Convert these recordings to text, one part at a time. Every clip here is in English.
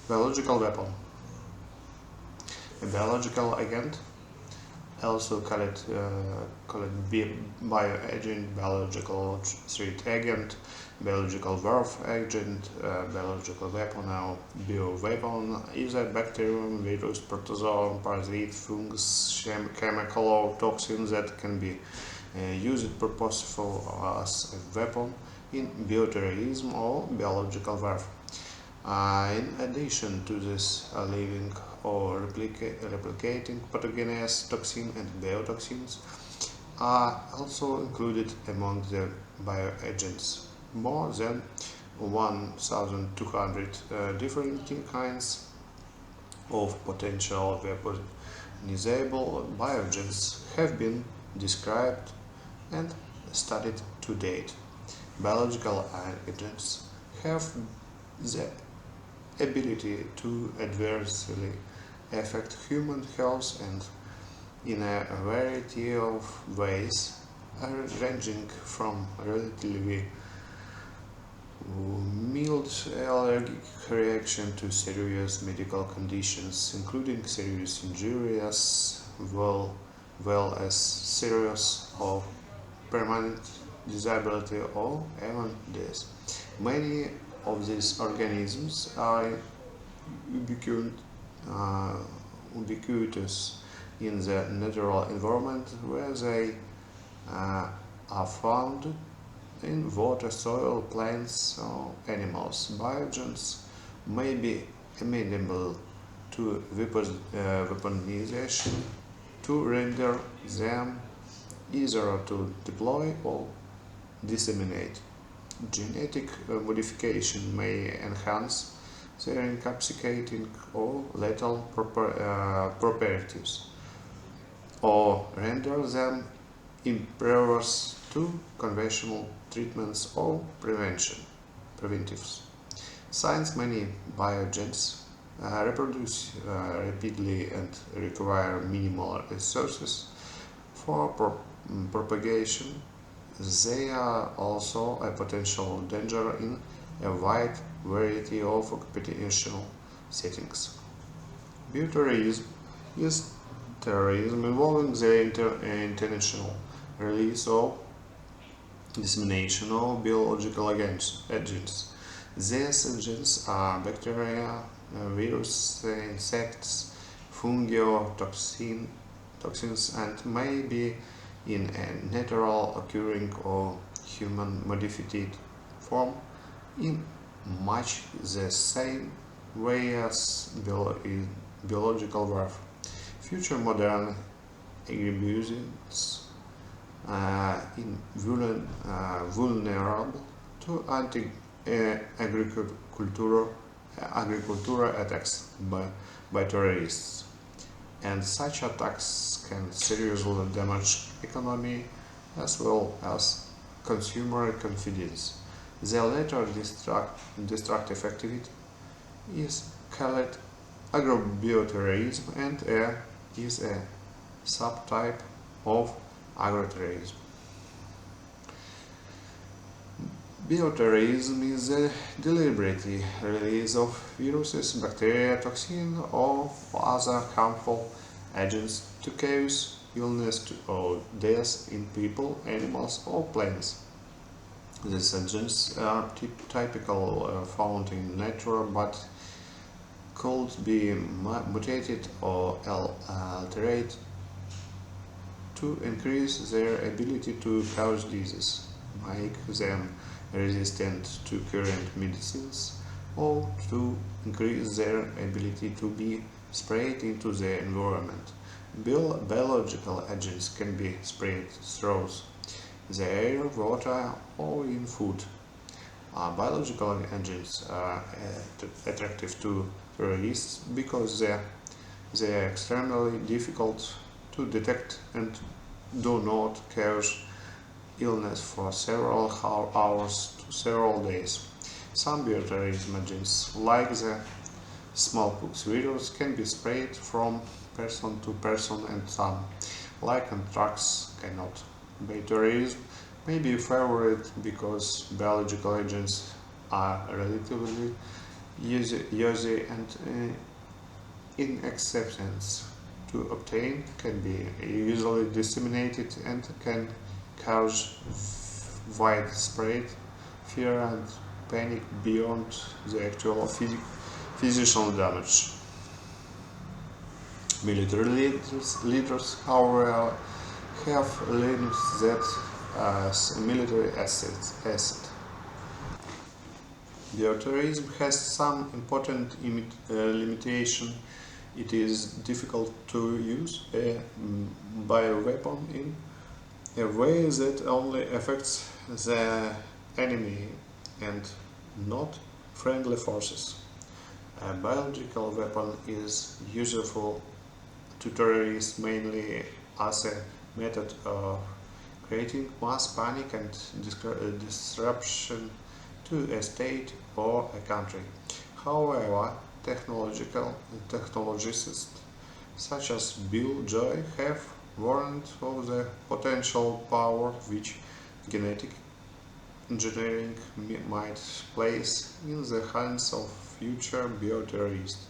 Biological weapon. A biological agent, also called bioagent, biological threat agent, biological warfare agent, biological weapon or bioweapon is a bacterium, virus, protozoan, parasite, fungus, chemical or toxin that can be used purposefully as a weapon in bioterrorism or biological warfare. In addition to this, living or replicating pathogenous toxins and biotoxins are also included among the bioagents. More than 1,200 different kinds of potential weaponizable bioagents have been described and studied to date. Biological agents have the ability to adversely affect human health and in a variety of ways, ranging from relatively mild allergic reaction to serious medical conditions, including serious injuries, well as serious or permanent disability or even death. Many of these organisms are uh, ubiquitous in the natural environment where they are found in water, soil, plants, or animals. Biogens may be amenable to weaponization to render them easier to deploy or disseminate. Genetic modification may enhance their incapacitating or lethal properties, or render them impervious to conventional treatments or preventives. Since many biogens reproduce rapidly and require minimal resources for propagation, they are also a potential danger in a wide variety of occupational settings. Bioterrorism is terrorism involving the intentional release or dissemination of biological agents. These agents are bacteria, viruses, insects, fungi, or toxins, and may be in a natural occurring or human modified form in much the same way as biological warfare. Future modern agribusinesses vulnerable to agricultural attacks by terrorists, and such attacks can seriously damage economy as well as consumer confidence. The latter destructive activity is called agrobioterrorism and is a subtype of agroterrorism. Bioterrorism is the deliberate release of viruses, bacteria, toxins, or other harmful agents to cause illness or death in people, animals, or plants. These agents are typically found in nature but could be mutated or altered to increase their ability to cause disease, make them resistant to current medicines, or to increase their ability to be sprayed into the environment. Biological agents can be sprayed through the air, water, or in food. Biological agents are attractive to terrorists because they are extremely difficult to detect and do not cause illness for several hours to several days. Some bioterrorism agents, like the smallpox virus, can be sprayed from person to person, and some, like anthrax, cannot. Bioterrorism may be favored because biological agents are relatively easy and in acceptance to obtain, can be easily disseminated, and can cause widespread fear and panic beyond the actual physical damage. Military leaders, however, have linked that as a military asset. Bioterrorism has some important limitation. It is difficult to use a bioweapon in a way that only affects the enemy and not friendly forces. A biological weapon is useful to terrorists mainly as a method of creating mass panic and disruption to a state or a country. However, technologists such as Bill Joy have warned of the potential power which genetic engineering might place in the hands of future bioterrorists.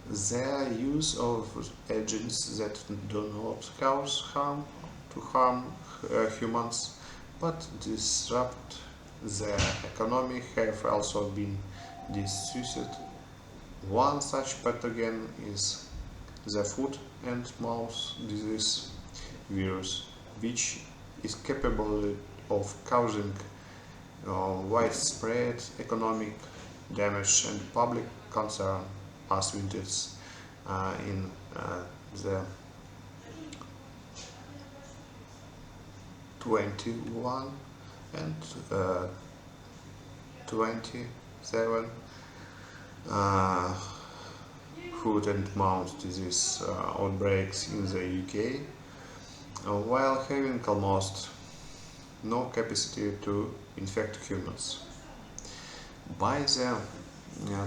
The use of agents that do not cause harm to humans but disrupt the economy have also been discussed. One such pathogen is the foot and mouth disease virus, which is capable of causing widespread economic damage and public concern, as witnessed in the 21 and 27 foot and mouth disease outbreaks in the UK, while having almost no capacity to infect humans. By the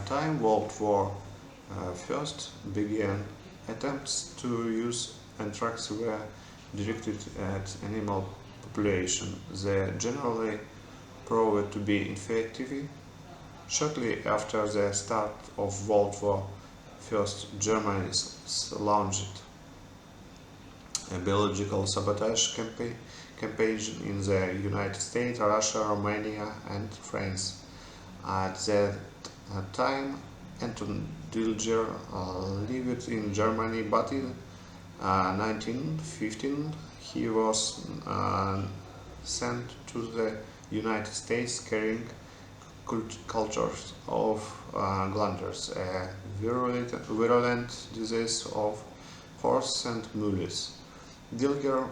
time World War First began, attempts to use anthrax were directed at animal population. They generally proved to be effective. Shortly after the start of World War First, Germany launched a biological sabotage campaign in the United States, Russia, Romania, and France. At that time, Anton Dilger lived in Germany, but in 1915 he was sent to the United States carrying cultures of glanders, a virulent disease of horses and mules. Dilger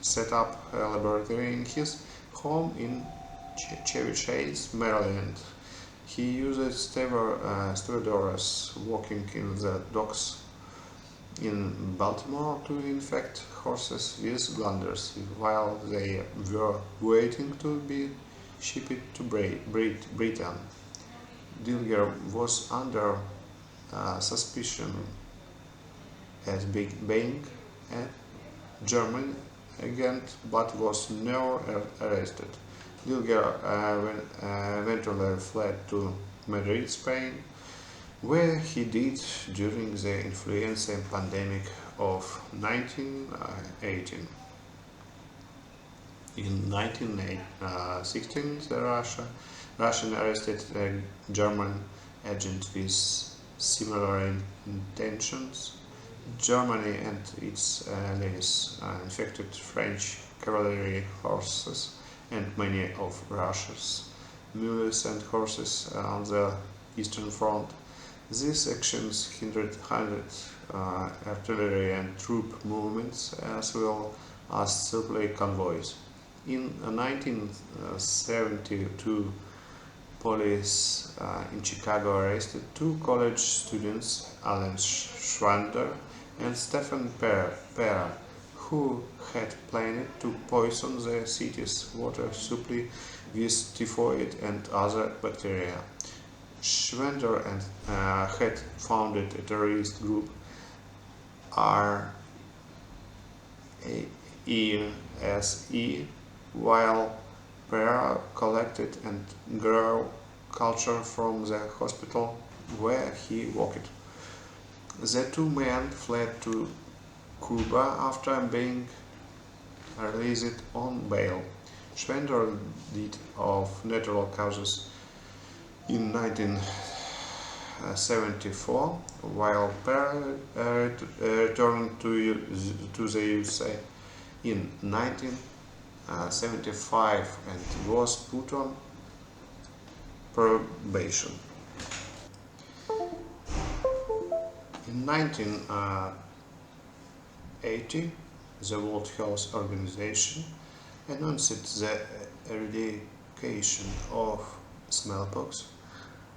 set up a laboratory in his home in Chevy Chase, Maryland. He used stevedores working in the docks in Baltimore to infect horses with glanders while they were waiting to be shipped to Britain. Dilger was under suspicion as being a German agent but was never arrested. Dilger eventually fled to Madrid, Spain, where he died during the influenza pandemic of 1918. In 1916, the Russian arrested a German agent with similar intentions. Germany and its allies infected French cavalry horses and many of Russia's mules and horses on the Eastern Front. These actions hindered artillery and troop movements as well as supply convoys. In 1972, police in Chicago arrested two college students, Alan Schwander and Stephen Perra, who had planned to poison the city's water supply with typhoid and other bacteria. Schwander had founded a terrorist group, RESE, while Perra collected and grew culture from the hospital where he worked. The two men fled to Cuba after being released on bail. Schwender died of natural causes in 1974, while Perry returned to the USA in 1975 and was put on probation. In 1980, the World Health Organization announced the eradication of smallpox,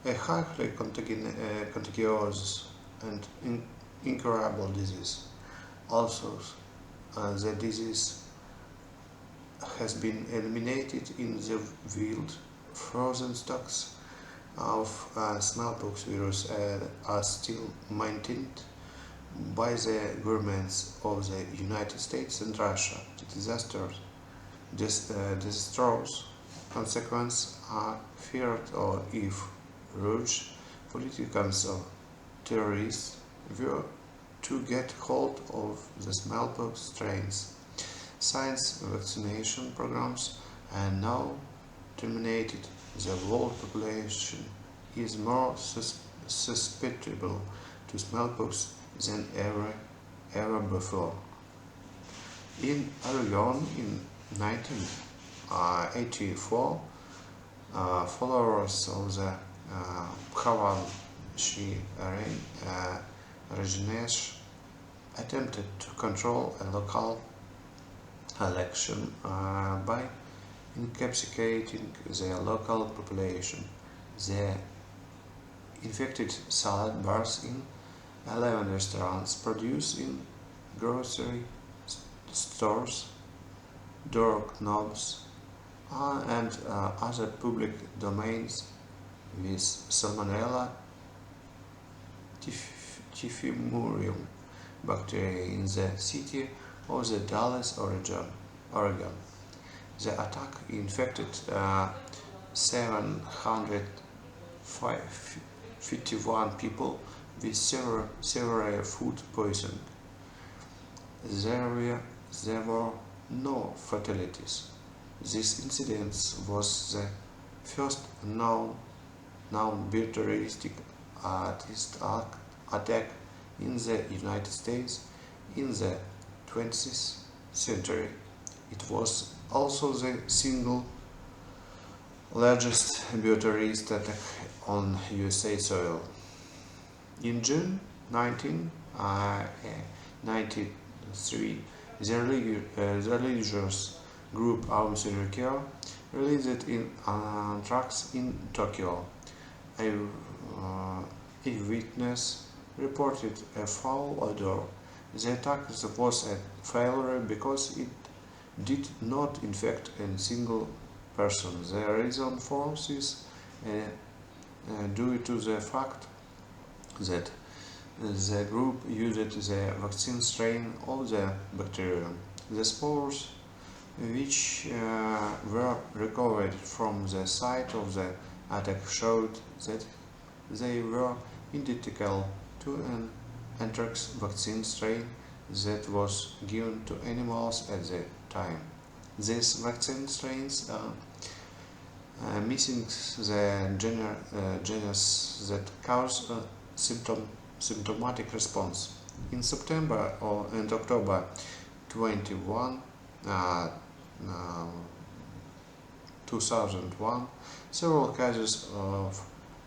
a highly contagious and incurable disease. Also, the disease has been eliminated in the wild. Frozen stocks of smallpox virus are still maintained by the governments of the United States and Russia. Disastrous consequences are feared, or if rogue politicians or terrorists were to get hold of the smallpox strains. Science vaccination programs are now terminated. The world population is more susceptible to smallpox than ever before. In Oregon in 1984, followers of the Kawasaki regime attempted to control a local election by incapacitating the local population. The infected salad bars in 11 restaurants produced in grocery stores, door knobs, and other public domains with Salmonella typhimurium bacteria in the city of the Dallas, Oregon. The attack infected 751 people with severe food poisoning. There were no fatalities. This incident was the first known bioterroristic attack in the United States in the 20th century. It was also the single largest bioterrorist attack on USA soil. In June 1993, the religious group Authority released in Anthrax in Tokyo. A witness reported a foul odor. The attack was a failure because it did not infect a single person. The reason for this is due to the fact that the group used the vaccine strain of the bacterium. The spores, which were recovered from the site of the attack, showed that they were identical to an anthrax vaccine strain that was given to animals at the time. These vaccine strains are missing the genus that cause a symptomatic response. In September and October 21, 2001, several cases of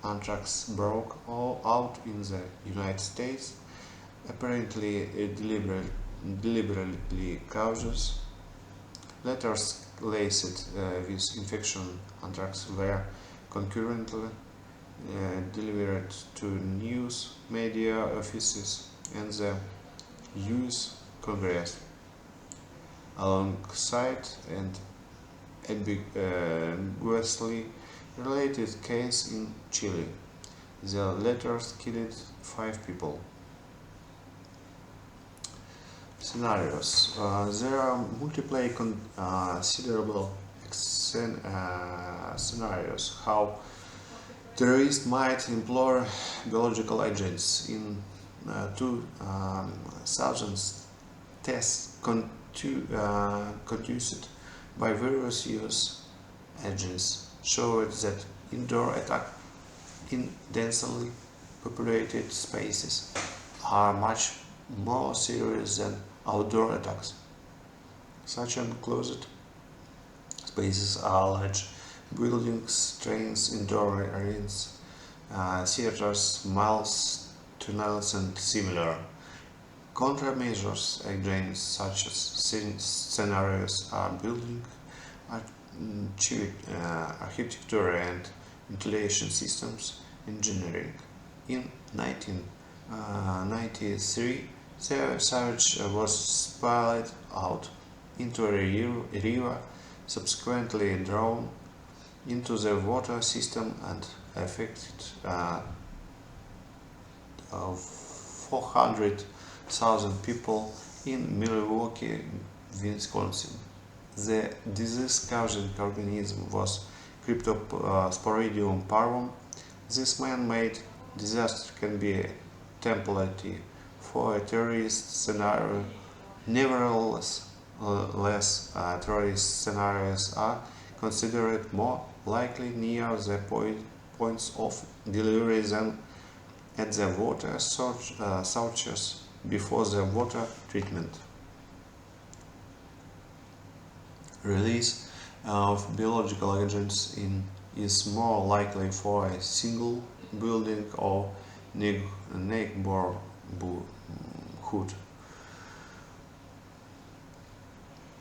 anthrax broke out in the United States, apparently deliberately caused. Letters laced with infection anthrax were concurrently delivered to news media offices and the U.S. Congress, alongside an ambiguously related case in Chile. The letters killed 5 people. Scenarios. There are multiple considerable scenarios how Terrorists might employ biological agents in 2000 tests conducted by various US agents showed that indoor attacks in densely populated spaces are much more serious than outdoor attacks. Such enclosed spaces are large buildings, trains, indoor arenas, theaters, malls, tunnels, and similar. Countermeasures against such scenarios are building architecture and ventilation systems engineering. In 1993, Sabotage was spilled out into a river, subsequently drawn into the water system and affected 400,000 people in Milwaukee, Wisconsin. The disease-causing organism was Cryptosporidium parvum. This man-made disaster can be a template for a terrorist scenario. Nevertheless, terrorist scenarios are considered more likely near the points of delivery than at the water sources before the water treatment. Release of biological agents is more likely for a single building or neighborhood.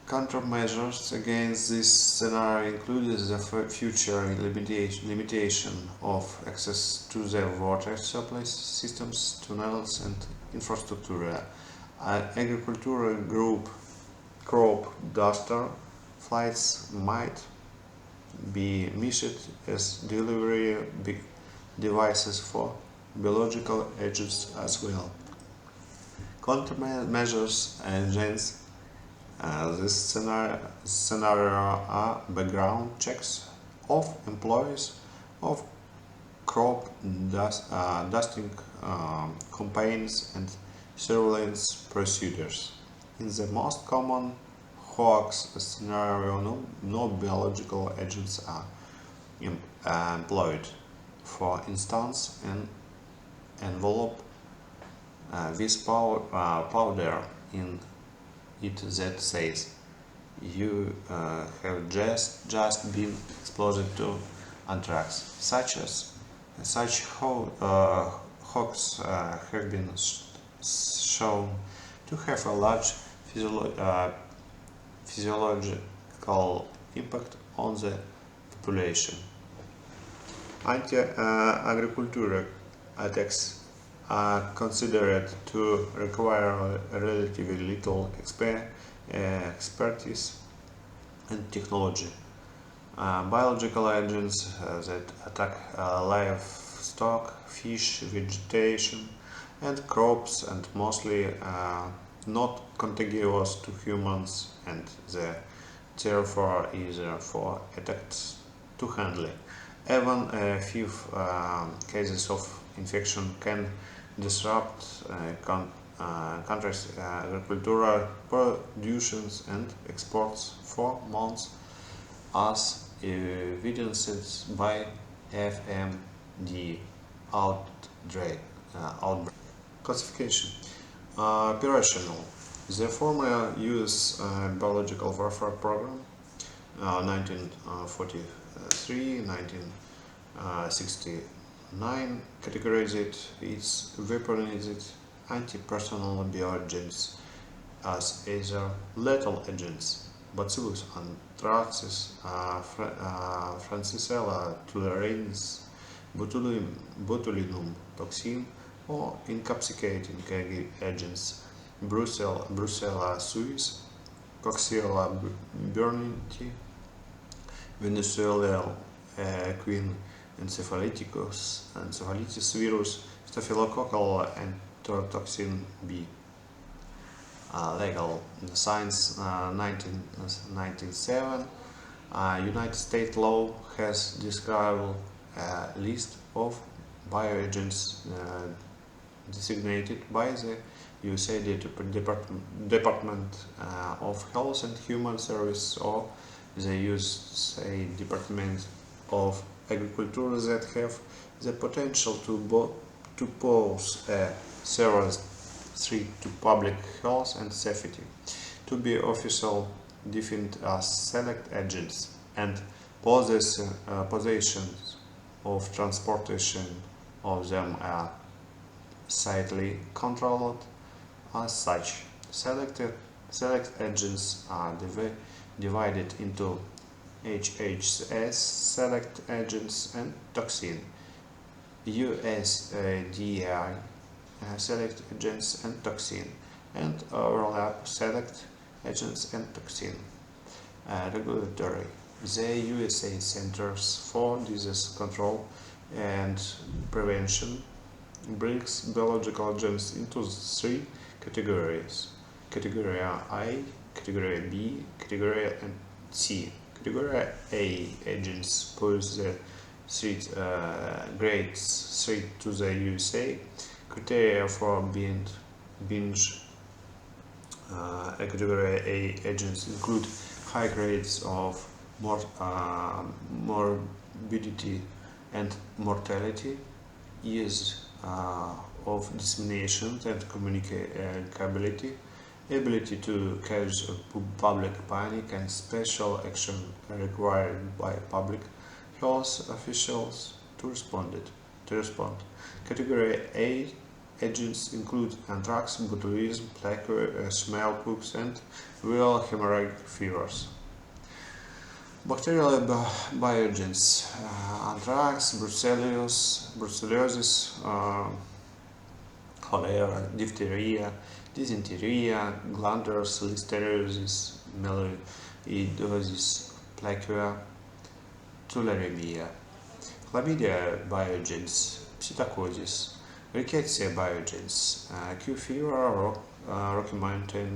Countermeasures against this scenario included the future limitation of access to the water supply systems, tunnels, and infrastructure. Agricultural group crop duster flights might be missed as delivery devices for biological agents as well. Countermeasures against this scenario are background checks of employees of crop dusting campaigns and surveillance procedures. In the most common hoax scenario, no biological agents are employed. For instance, an envelope with powder in it that says you have just been exposed to anthrax. Such hoax have been shown to have a large physiological impact on the population. Anti-agricultural attacks are considered to require relatively little expertise and technology. Biological agents that attack livestock, fish, vegetation, and crops, and mostly not contiguous to humans, and therefore easier for attacks to handle. Even a few cases of infection can disrupt countries' agricultural productions and exports for months, as evidenced by FMD outbreak. Classification. Operational. The former US biological warfare program, 1943-1969, categorized its weaponized anti-personnel bioagents as either lethal agents, Bacillus anthracis, Francisella tularensis, botulinum toxin, or incapsulating agents, Brucella suis, Coxiella burnetii, Venezuela equine encephalitis virus, staphylococcal enterotoxin B. Legal Science 1997. United States law has described a list of bioagents designated by the USA Department of Health and Human Services or the USA Department of Agriculture that have the potential to pose a serious threat to public health and safety, to be officially defined as select agents, and positions of transportation of them are slightly controlled. As such, select agents are divided into HHS select agents and toxin, USDI select agents and toxin, and overlap select agents and toxin. Regulatory. The USA Centers for Disease Control and Prevention breaks biological agents into three categories: Category A, Category B, Category C. Category A agents pose the grade 3 to the USA. Criteria for being category A agents include high grades of morbidity and mortality, ease of dissemination and communicability, ability to cause public panic, and special action required by public health officials to respond. Category A agents include anthrax, botulism, plaque, smallpox, and viral hemorrhagic fevers. Bacterial bioagents: anthrax, brucellosis, cholera, diphtheria, dysentery, glandular listeriosis, melioidosis, plaque, tularemia. Chlamydia bioagents: psittacosis, rickettsia bioagents, Q fever, Rocky Mountain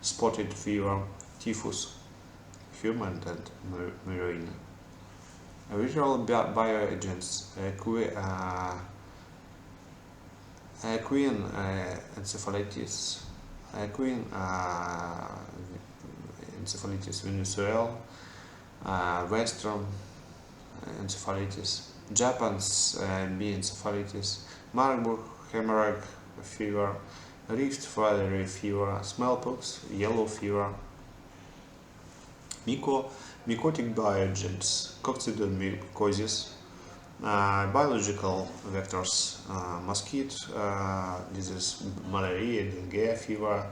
spotted fever, typhus, human and marine. Viral bioagents: equine encephalitis, equine encephalitis venezuela, western encephalitis, Japan's B encephalitis, Marburg hemorrhagic fever, Rift Valley fever, smallpox, yellow fever. Mycotic bioagents: coccidioidomycosis, biological vectors, mosquito disease, malaria, dengue fever,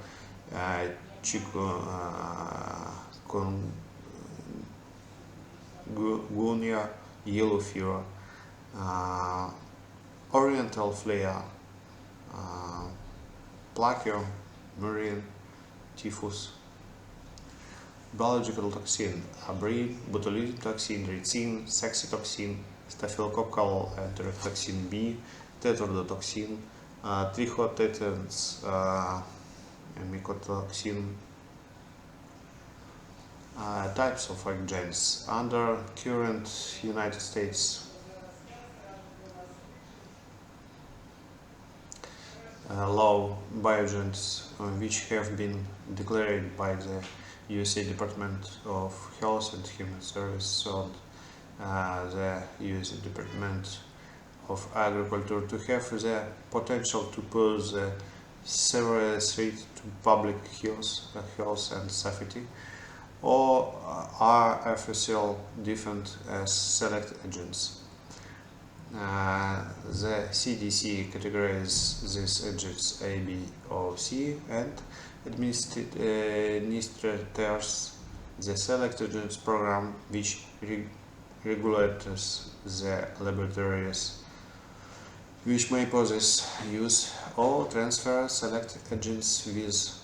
chikungunya, yellow fever, oriental flea, plaque, murine, typhus. Biological toxin: abri, botulism toxin, ricin, saxitoxin, staphylococcal enterotoxin B, tetrodotoxin, trichotetans, mycotoxin. Types of agents under current United States law. Bioagents which have been declared by the USA Department of Health and Human Services and the USA Department of Agriculture to have the potential to pose a serious threat to public health and safety, or are officially defined as select agents. The CDC categorizes these agents A, B, or C, and administrators the select agents program, which regulates the laboratories which may possess, use, or transfer select agents with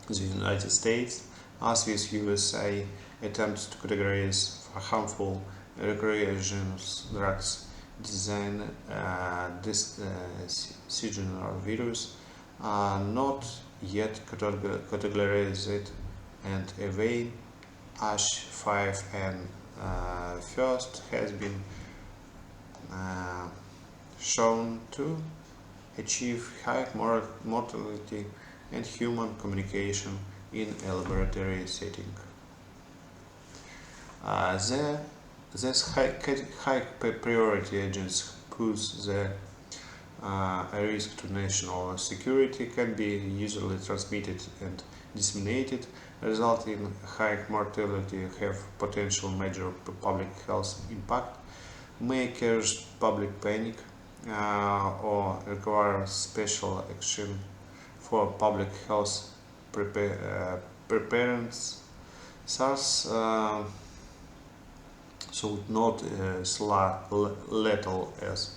the United States, as with USA attempts to categorize harmful recreational drugs, design this seasonal virus are not yet categorized, and a H5N1 has been uh, shown to achieve high mortality and human communication in a laboratory setting. These high priority agents pose a risk to national security, can be easily transmitted and disseminated, result in high mortality, have potential major public health impact, may cause public panic, or require special action for public health preparedness. SARS, so not as lethal as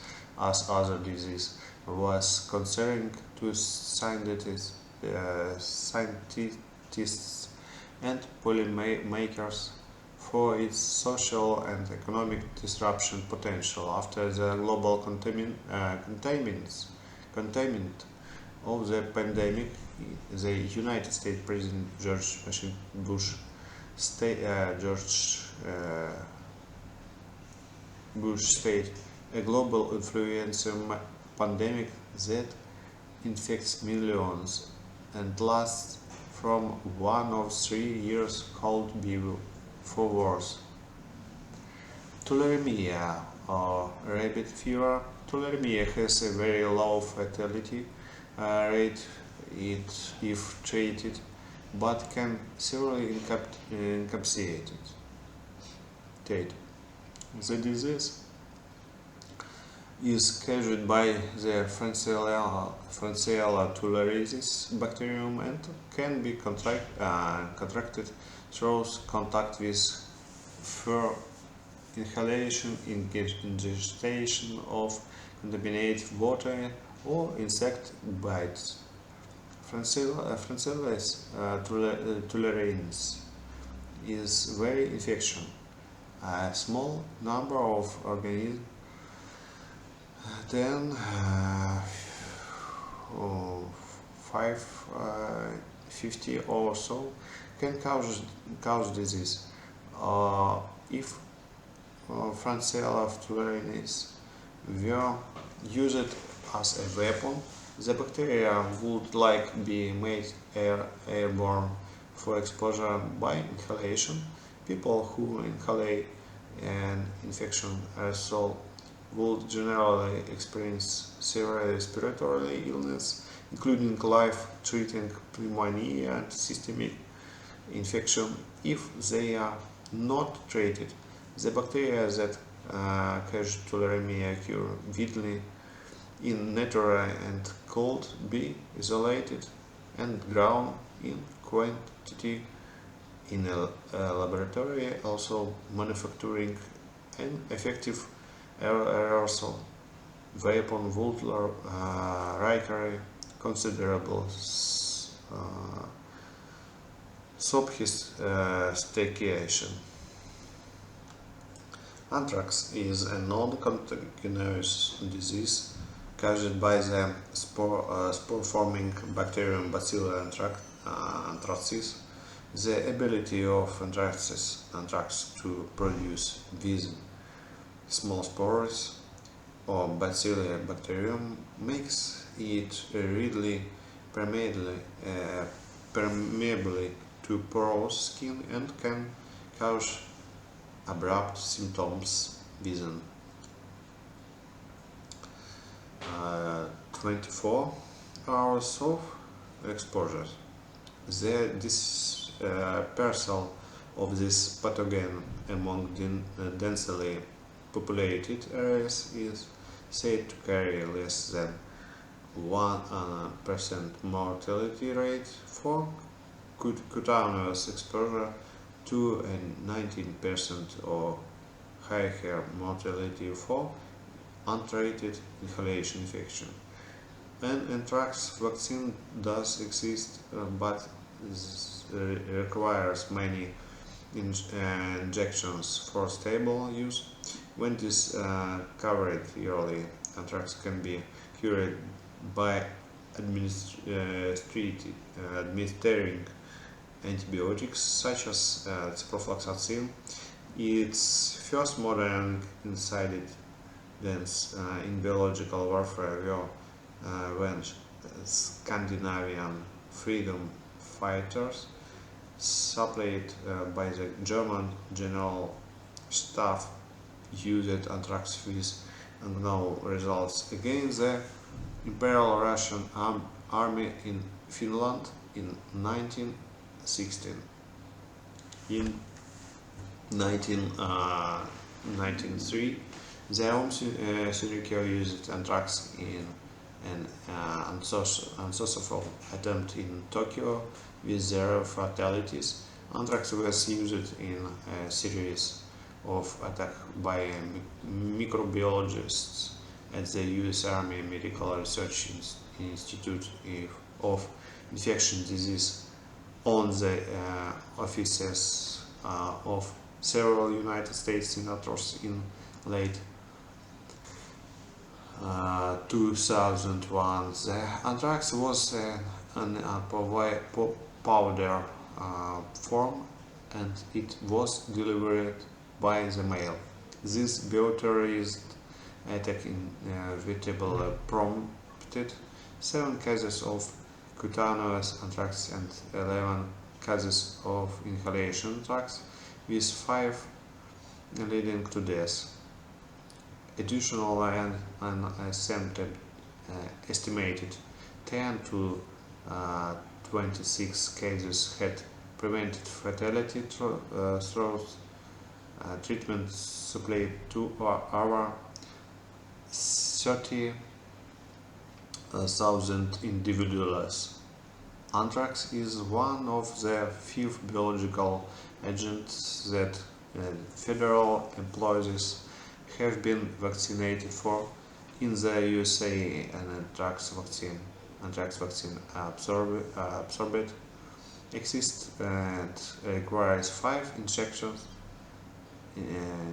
other disease, was concerning to scientists and policymakers for its social and economic disruption potential after the global containment of the pandemic. The United States President George Washington Bush state a global influenza pandemic that infects millions and lasts from 1 or 3 years could be for worse. Tularemia or rabbit fever. Tularemia has a very low fatality rate if treated, but can severely incapacitate. The disease is caused by the Francisella tularensis bacterium and can be contracted through contact with fur, inhalation, ingestion of contaminated water, or insect bites. Francisella tularensis is very infectious. A small number of organisms, 10, 50 or so, can cause disease. If Francisella tularensis were used as a weapon, the bacteria would be made airborne for exposure by inhalation. People who inhale an infection aerosol would generally experience severe respiratory illness, including life-threatening pneumonia and systemic infection if they are not treated. The bacteria that cause tularemia occur widely in nature and could be isolated and grown in quantity in a laboratory, also manufacturing an effective aerosol weapon would require considerable sophistication. Anthrax is a non-contagious disease caused by the spore-forming bacterium Bacillus anthracis. The ability of anthrax to produce these small spores or bacilli bacterium makes it readily permeable to porous skin and can cause abrupt symptoms within 24 hours of exposure. The dispersal of this pathogen among densely populated areas is said to carry less than 1% mortality rate for cutaneous exposure to a 19% or higher mortality for untreated inhalation infection. An anthrax vaccine does exist, but requires many injections for stable use. When discovered early, anthrax can be cured by administering antibiotics such as ciprofloxacin. Its first modern in biological warfare when Scandinavian freedom fighters, supplied by the German General Staff, used anthrax with no results against the Imperial Russian Army in Finland in 1916. In 1993, the Syndicate used anthrax in an unsuccessful attempt in Tokyo with zero fatalities. Anthrax was used in a series of attacks by microbiologists at the U.S. Army Medical Research Institute of Infectious Disease on the offices of several United States senators in late 2001. The anthrax was an powder form, and it was delivered by the mail. This bioterrorist attack inevitably prompted 7 cases of cutaneous anthrax and 11 cases of inhalation anthrax, with 5 leading to death. Additionally, an estimated 10 to 26 cases had prevented fatality through treatment supplied to over 30,000 individuals. Anthrax is one of the few biological agents that federal employees have been vaccinated for. In the USA, an anthrax vaccine absorbed exists and requires 5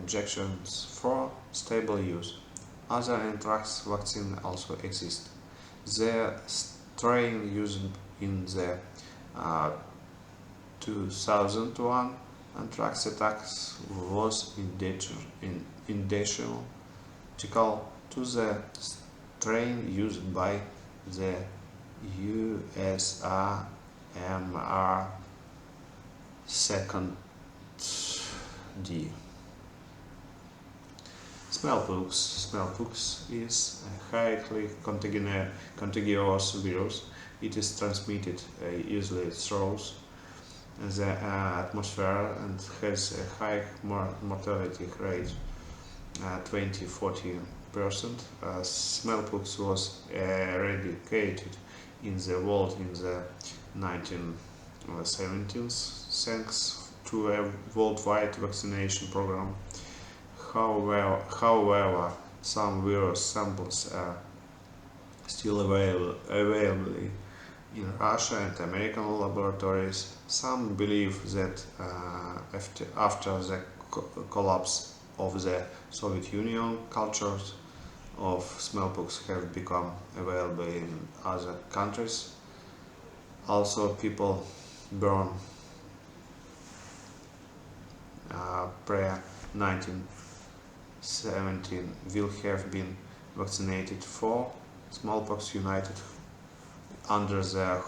injections for stable use. Other anthrax vaccines also exist. The strain used in the 2001 anthrax attacks was identical to the strain used by the USAMR Second D. Smallpox is a highly contagious virus. It is transmitted easily through the atmosphere and has a high mortality rate, 20–40%. Smallpox was eradicated in the world in the 1970s thanks to a worldwide vaccination program. However, some virus samples are still available in Russia and American laboratories. Some believe that after the collapse of the Soviet Union, cultures of smallpox have become available in other countries. Also, people born pre-1917 will have been vaccinated for smallpox united under the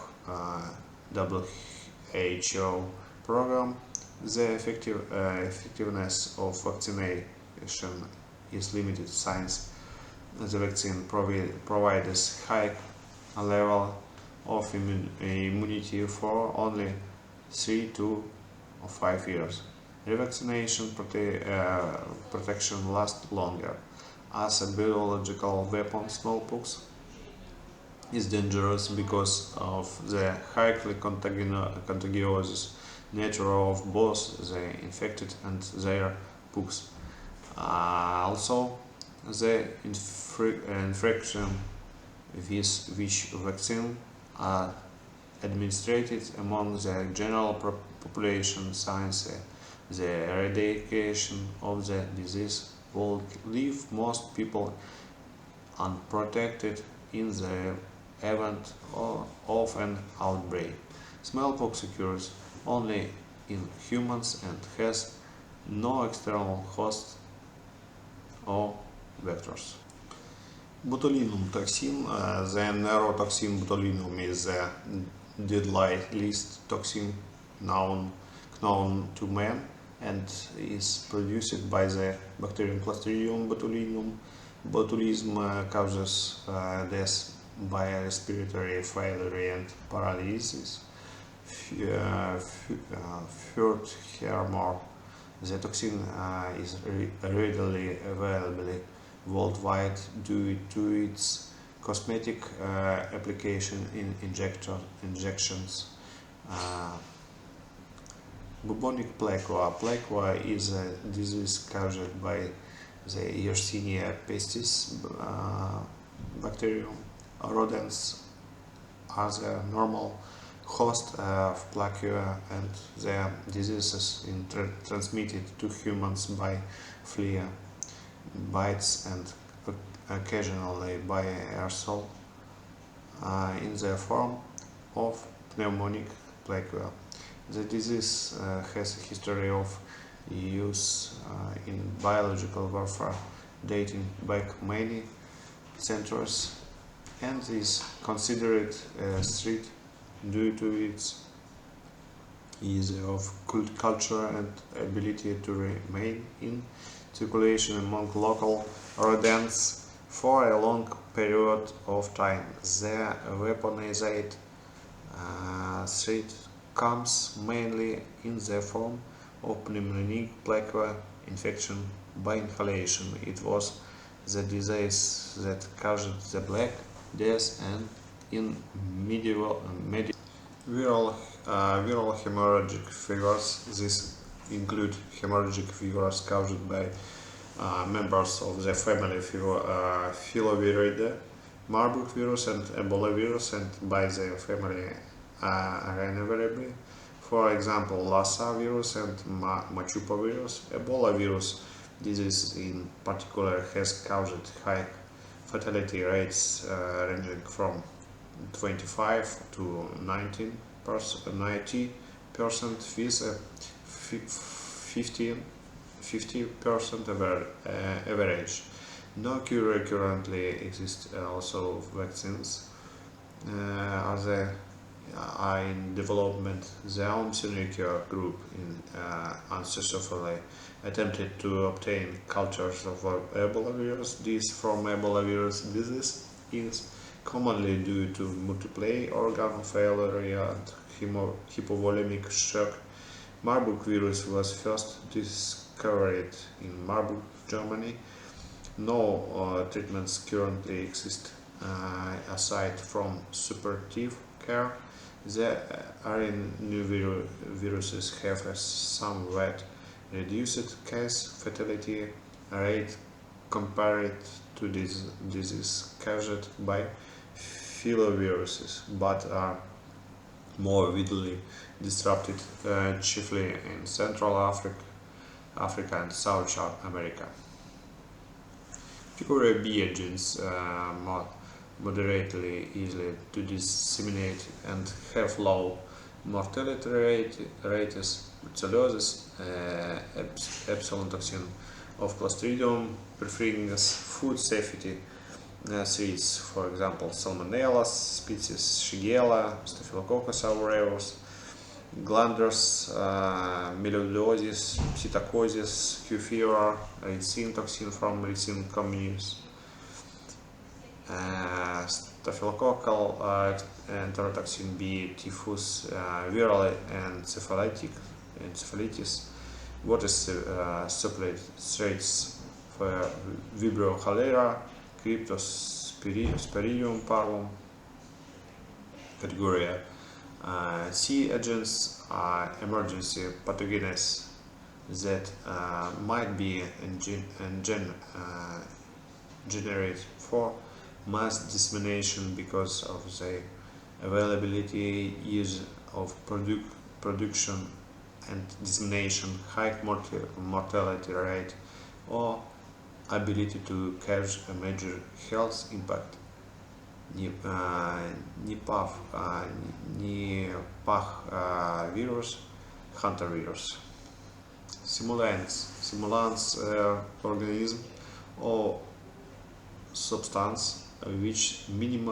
WHO program. The effectiveness of vaccination is limited since the vaccine provides high level of immunity for only 3 to 5 years. Revaccination protection lasts longer. As a biological weapon, smallpox is dangerous because of the highly contagious nature of both the infected and their pups. Also, the infection with which vaccine are administered among the general population since the eradication of the disease will leave most people unprotected in the event of an outbreak. Smallpox occurs only in humans and has no external host or vectors. Botulinum toxin, the neurotoxin botulinum is the deadliest toxin known to man and is produced by the bacterium Clostridium botulinum. Botulism causes death by respiratory failure and paralysis. Furthermore, the toxin is readily available worldwide due to its cosmetic application in injections. Uh, Bubonic plaque. Plaque is a disease caused by the Yersinia pestis bacterium. Rodents are the normal host of plaque, and the disease is transmitted to humans by flea bites and occasionally by aerosol in the form of pneumonic plaque. The disease has a history of use in biological warfare dating back many centuries and is considered a threat due to its ease of culture and ability to remain in circulation among local rodents for a long period of time. The weaponized threat comes mainly in the form of pneumonic plaque infection by inhalation. It was the disease that caused the Black Death and in medieval viral hemorrhagic fevers. This include hemorrhagic fevers caused by members of the family Filoviridae, Marburg virus and Ebola virus, and by the family Rhinovirus. For example, Lassa virus and Machupa virus. Ebola virus disease in particular has caused high fatality rates ranging from 25 to 90% with a 50% average. No cure currently exists. Also, vaccines are in development. The Omsinike group in unsuccessfully attempted to obtain cultures of Ebola virus. This from Ebola virus disease is commonly due to multiple organ failure and hypovolemic shock. Marburg virus was first discovered in Marburg, Germany. No treatments currently exist aside from supportive care. The RNA viruses have a somewhat reduced case fatality rate compared to this disease caused by filoviruses, but are more widely disrupted, chiefly in Central Africa and South America. Pure B agents moderately easily to disseminate and have low mortality rates. Brucellosis, epsilon toxin of Clostridium perfringens, food safety threats, for example, Salmonella species, Shigella, Staphylococcus aureus, glanders, melioidosis, psittacosis, Q fever, ricin toxin from ricin communis, staphylococcal enterotoxin B, typhus, viral encephalitis. What is supply threats for Vibrio cholera, Cryptosporidium parvum category. C agents are emergency pathogens that might be generate for mass dissemination because of the availability, use of production and dissemination, high mortality rate, or ability to cause a major health impact. Nipah virus, Hunter virus. Simulants organism or substance which mimic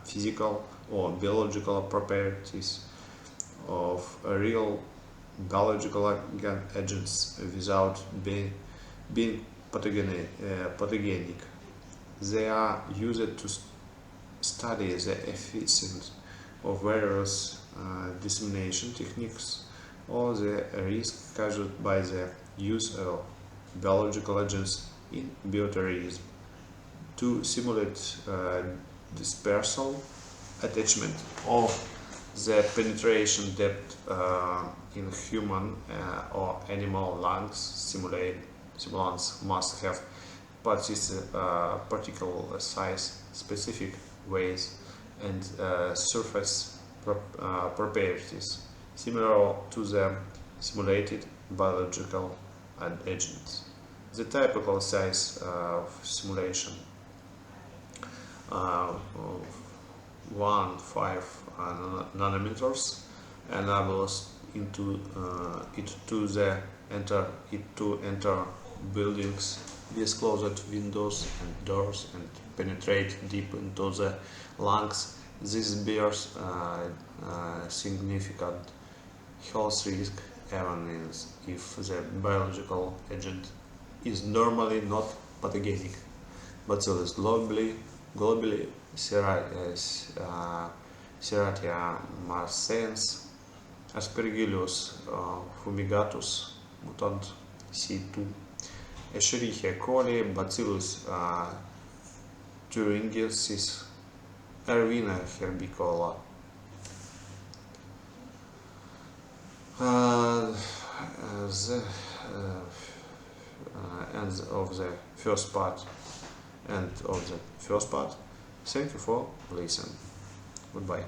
physical or biological properties of real biological agents without being pathogenic. They are used to study the efficiency of various dissemination techniques or the risk caused by the use of biological agents in bioterrorism to simulate dispersal, attachment, or the penetration depth in human or animal lungs. Simulants must have particle size, specific weight, and surface properties similar to the simulated biological agents. The typical size of simulation of 1-5 nanometers enables it to enter buildings with closed windows and doors and penetrate deep into the lungs. This bears significant health risk even if the biological agent is normally not pathogenic. Bacillus globally Serratia marcescens, Aspergillus fumigatus, mutant C2, Escherichia coli, Bacillus thuringiensis, Erwina herbicola. End of the first part. Thank you for listening. Goodbye.